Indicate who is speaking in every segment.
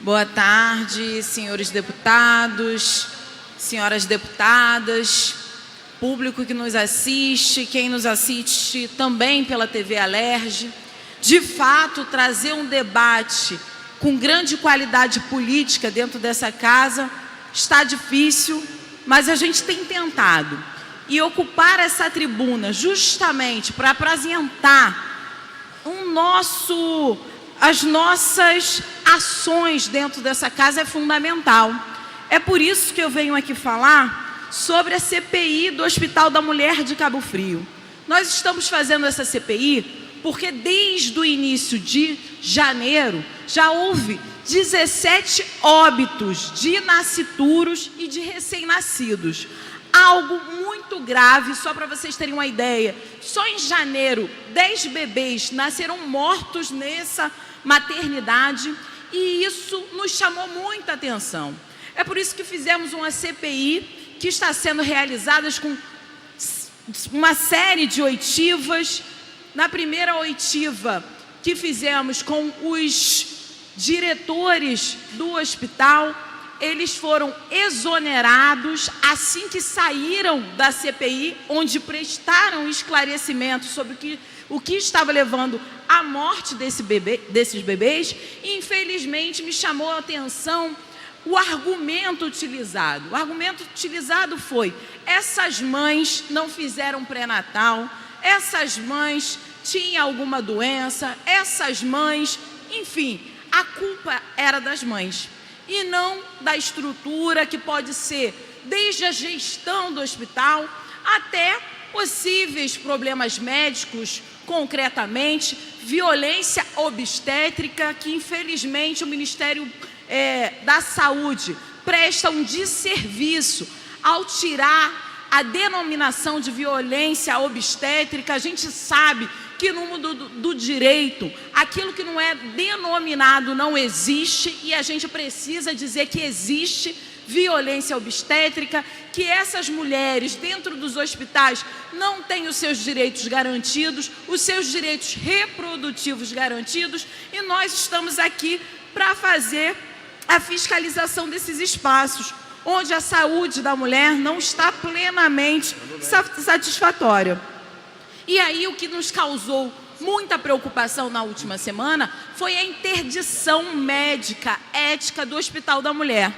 Speaker 1: Boa tarde, senhores deputados, senhoras deputadas, público que nos assiste, quem nos assiste também pela TV Alerj. De fato, trazer um debate com grande qualidade política dentro dessa casa está difícil, mas a gente tem tentado. E ocupar essa tribuna justamente para apresentar as nossas ações dentro dessa casa é fundamental. É por isso que eu venho aqui falar sobre a CPI do Hospital da Mulher de Cabo Frio. Nós estamos fazendo essa CPI porque desde o início de janeiro já houve 17 óbitos de nascituros e de recém-nascidos. Algo muito grave, só para vocês terem uma ideia. Só em janeiro, 10 bebês nasceram mortos nessa maternidade e isso nos chamou muita atenção. É por isso que fizemos uma CPI que está sendo realizada com uma série de oitivas. Na primeira oitiva que fizemos com os diretores do hospital, eles foram exonerados assim que saíram da CPI, onde prestaram esclarecimentos sobre o que estava levando à morte desses bebês. E, infelizmente, me chamou a atenção o argumento utilizado. O argumento utilizado foi: essas mães não fizeram pré-natal, essas mães tinham alguma doença, essas mães, enfim, a culpa era das mães e não da estrutura, que pode ser desde a gestão do hospital até possíveis problemas médicos, concretamente violência obstétrica, que infelizmente o Ministério da Saúde presta um desserviço ao tirar a denominação de violência obstétrica. A gente sabe que no mundo do direito, aquilo que não é denominado não existe, e a gente precisa dizer que existe violência obstétrica, que essas mulheres dentro dos hospitais não têm os seus direitos garantidos, os seus direitos reprodutivos garantidos, e nós estamos aqui para fazer a fiscalização desses espaços, onde a saúde da mulher não está plenamente satisfatória. E aí o que nos causou muita preocupação na última semana foi a interdição médica ética do Hospital da Mulher.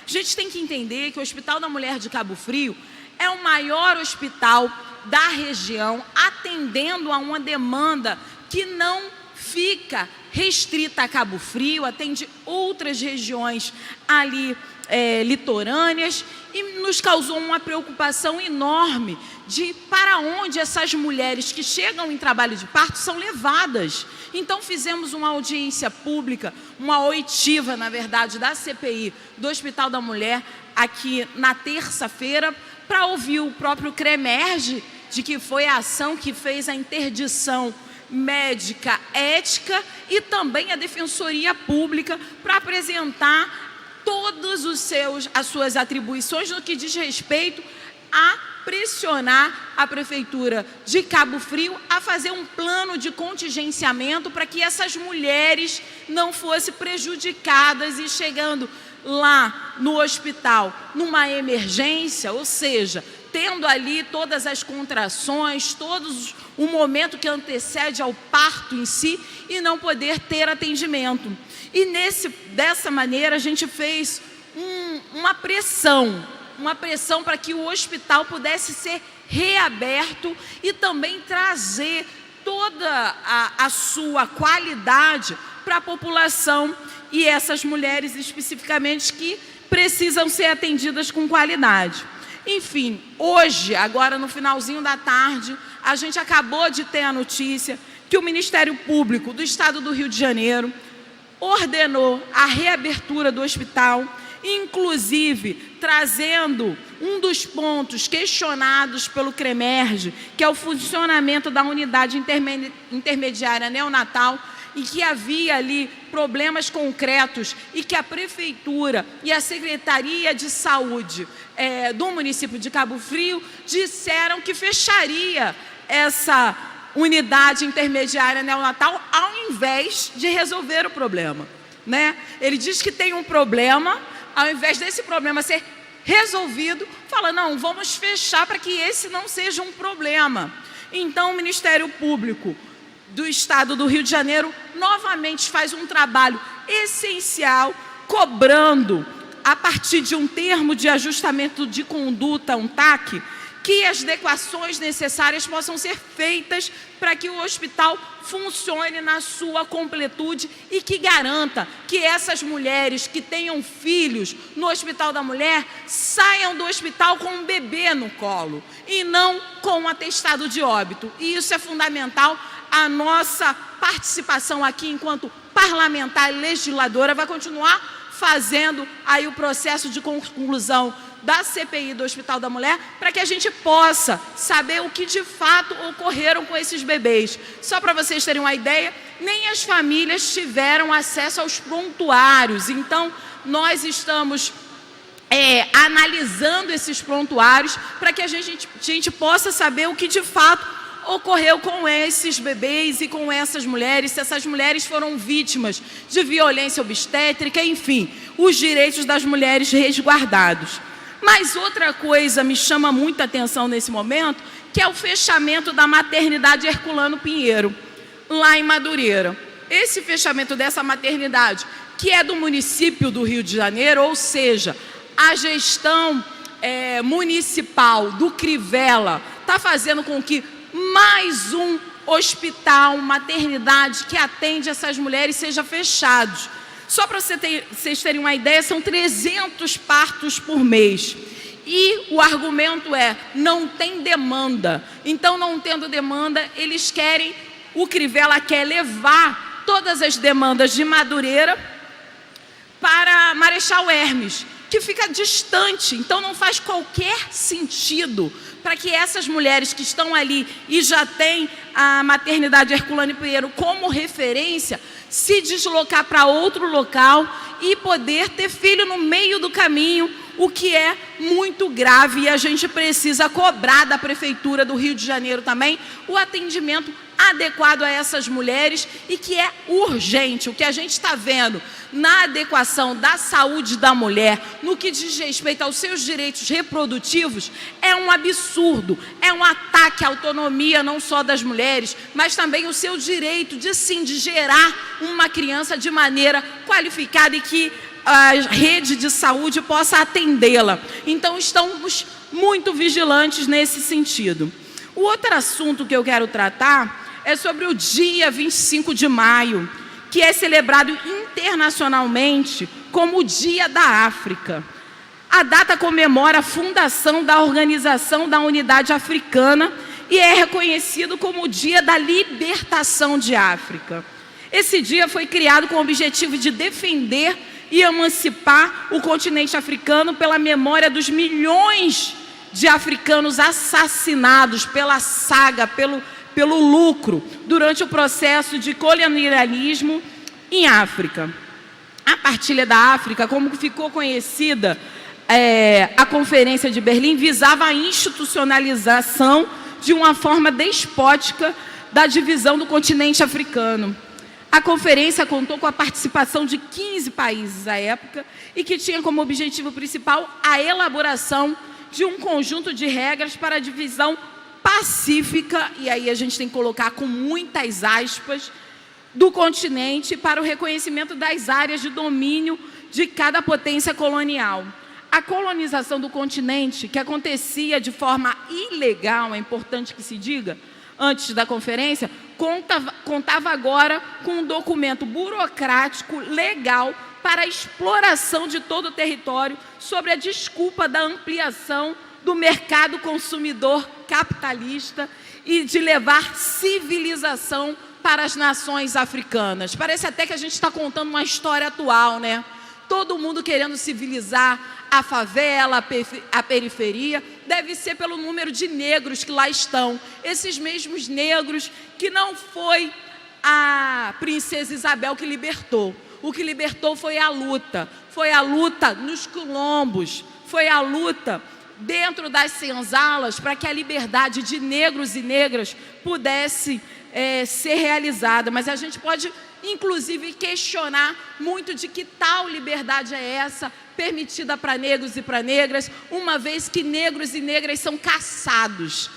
Speaker 1: A gente tem que entender que o Hospital da Mulher de Cabo Frio é o maior hospital da região, atendendo a uma demanda que não fica restrita a Cabo Frio, atende outras regiões ali litorâneas, e nos causou uma preocupação enorme de para onde essas mulheres que chegam em trabalho de parto são levadas. Então fizemos uma audiência pública, uma oitiva, na verdade, da CPI do Hospital da Mulher aqui na terça-feira, para ouvir o próprio CREMERGE, de que foi a ação que fez a interdição médica ética, e também a Defensoria Pública, para apresentar todas as suas atribuições no que diz respeito a pressionar a Prefeitura de Cabo Frio a fazer um plano de contingenciamento para que essas mulheres não fossem prejudicadas e chegando lá no hospital numa emergência, ou seja, tendo ali todas as contrações, o momento que antecede ao parto em si, e não poder ter atendimento. E dessa maneira a gente fez uma pressão para que o hospital pudesse ser reaberto e também trazer toda a sua qualidade para a população, e essas mulheres especificamente que precisam ser atendidas com qualidade. Enfim, hoje, agora no finalzinho da tarde, a gente acabou de ter a notícia que o Ministério Público do Estado do Rio de Janeiro ordenou a reabertura do hospital, inclusive trazendo um dos pontos questionados pelo CREMERGE, que é o funcionamento da unidade intermediária neonatal, e que havia ali problemas concretos e que a Prefeitura e a Secretaria de Saúde do município de Cabo Frio disseram que fecharia essa unidade intermediária neonatal ao invés de resolver o problema. né? Ele diz que tem um problema, ao invés desse problema ser resolvido, fala, não, vamos fechar para que esse não seja um problema. Então, o Ministério Público do Estado do Rio de Janeiro novamente faz um trabalho essencial, cobrando, a partir de um termo de ajustamento de conduta, um TAC, que as adequações necessárias possam ser feitas para que o hospital funcione na sua completude e que garanta que essas mulheres que tenham filhos no Hospital da Mulher saiam do hospital com um bebê no colo e não com um atestado de óbito. E isso é fundamental. A nossa participação aqui enquanto parlamentar e legisladora vai continuar fazendo aí o processo de conclusão da CPI do Hospital da Mulher, para que a gente possa saber o que de fato ocorreram com esses bebês. Só para vocês terem uma ideia, nem as famílias tiveram acesso aos prontuários. Então, nós estamos analisando esses prontuários para que a gente possa saber o que de fato ocorreu com esses bebês e com essas mulheres, se essas mulheres foram vítimas de violência obstétrica, enfim, os direitos das mulheres resguardados. Mas outra coisa me chama muita atenção nesse momento, que é o fechamento da maternidade Herculano Pinheiro, lá em Madureira. Esse fechamento dessa maternidade, que é do município do Rio de Janeiro, ou seja, a gestão municipal do Crivella está fazendo com que mais um hospital, maternidade que atende essas mulheres seja fechado. Só para vocês terem uma ideia, são 300 partos por mês. E o argumento é, não tem demanda. Então, não tendo demanda, eles querem, o Crivella quer levar todas as demandas de Madureira para Marechal Hermes, que fica distante. Então, não faz qualquer sentido para que essas mulheres que estão ali e já têm a maternidade Herculano Pinheiro como referência, se deslocar para outro local e poder ter filho no meio do caminho, o que é muito grave, e a gente precisa cobrar da Prefeitura do Rio de Janeiro também o atendimento adequado a essas mulheres, e que é urgente. O que a gente está vendo na adequação da saúde da mulher, no que diz respeito aos seus direitos reprodutivos, é um absurdo, é um ataque à autonomia não só das mulheres, mas também o seu direito de sim, de gerar uma criança de maneira qualificada e que a rede de saúde possa atendê-la. Então, estamos muito vigilantes nesse sentido. O outro assunto que eu quero tratar é sobre o dia 25 de maio, que é celebrado internacionalmente como o Dia da África. A data comemora a fundação da Organização da Unidade Africana e é reconhecido como o Dia da Libertação de África. Esse dia foi criado com o objetivo de defender e emancipar o continente africano pela memória dos milhões de africanos assassinados pela saga, pelo lucro, durante o processo de colonialismo em África. A Partilha da África, como ficou conhecida, a Conferência de Berlim, visava a institucionalização de uma forma despótica da divisão do continente africano. A conferência contou com a participação de 15 países à época e que tinha como objetivo principal a elaboração de um conjunto de regras para a divisão pacífica, e aí a gente tem que colocar com muitas aspas, do continente para o reconhecimento das áreas de domínio de cada potência colonial. A colonização do continente, que acontecia de forma ilegal, é importante que se diga, antes da conferência, contava agora com um documento burocrático legal para a exploração de todo o território sob a desculpa da ampliação do mercado consumidor capitalista e de levar civilização para as nações africanas. Parece até que a gente está contando uma história atual, né? Todo mundo querendo civilizar a favela, a periferia, deve ser pelo número de negros que lá estão. Esses mesmos negros que não foi a princesa Isabel que libertou. O que libertou foi a luta nos quilombos, foi a luta dentro das senzalas para que a liberdade de negros e negras pudesse ser realizada. Mas a gente pode inclusive questionar muito de que tal liberdade é essa permitida para negros e para negras, uma vez que negros e negras são caçados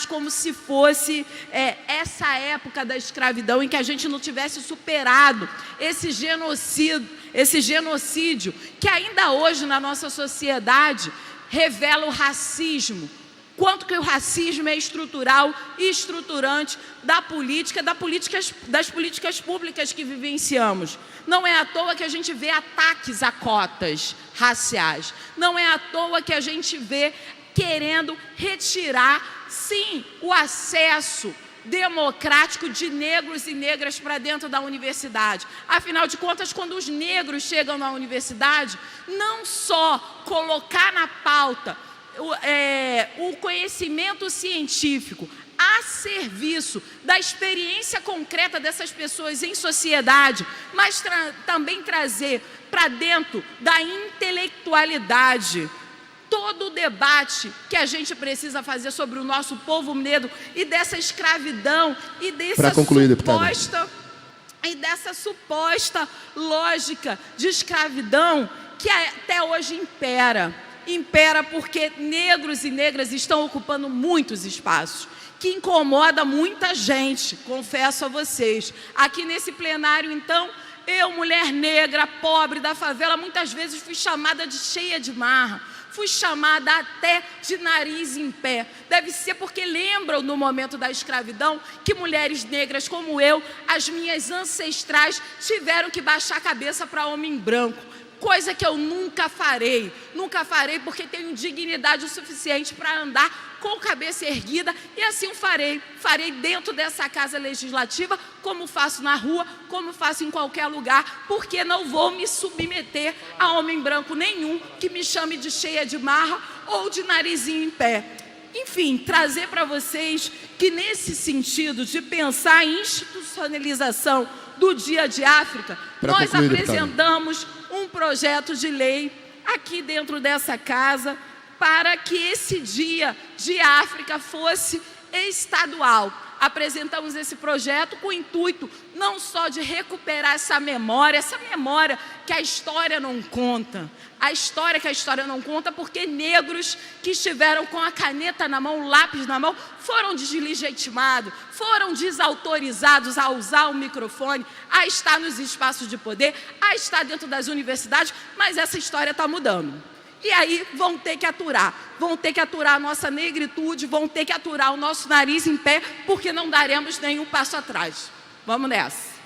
Speaker 1: como se fosse essa época da escravidão, em que a gente não tivesse superado esse genocídio que ainda hoje na nossa sociedade revela o racismo. Quanto que o racismo é estrutural e estruturante das políticas públicas que vivenciamos. Não é à toa que a gente vê ataques a cotas raciais. Não é à toa que a gente vê querendo retirar, sim, o acesso democrático de negros e negras para dentro da universidade. Afinal de contas, quando os negros chegam na universidade, não só colocar na pauta o conhecimento científico a serviço da experiência concreta dessas pessoas em sociedade, mas também trazer para dentro da intelectualidade todo o debate que a gente precisa fazer sobre o nosso povo negro e dessa escravidão e dessa suposta lógica de escravidão que até hoje impera porque negros e negras estão ocupando muitos espaços, que incomoda muita gente, confesso a vocês. Aqui nesse plenário, então, eu, mulher negra, pobre, da favela, muitas vezes fui chamada de cheia de marra, fui chamada até de nariz em pé. Deve ser porque lembram no momento da escravidão que mulheres negras como eu, as minhas ancestrais, tiveram que baixar a cabeça para homem branco. Coisa que eu nunca farei porque tenho dignidade o suficiente para andar com cabeça erguida e assim o farei dentro dessa casa legislativa, como faço na rua, como faço em qualquer lugar, porque não vou me submeter a homem branco nenhum que me chame de cheia de marra ou de narizinho em pé. Enfim, trazer para vocês que nesse sentido de pensar em institucionalização do Dia de África, nós apresentamos um projeto de lei aqui dentro dessa casa para que esse Dia de África fosse estadual. Apresentamos esse projeto com o intuito não só de recuperar essa memória que a história não conta. A história que a história não conta porque negros que estiveram com a caneta na mão, o lápis na mão, foram deslegitimados, foram desautorizados a usar o microfone, a estar nos espaços de poder, a estar dentro das universidades, mas essa história está mudando. E aí vão ter que aturar a nossa negritude, vão ter que aturar o nosso nariz em pé, porque não daremos nenhum passo atrás. Vamos nessa.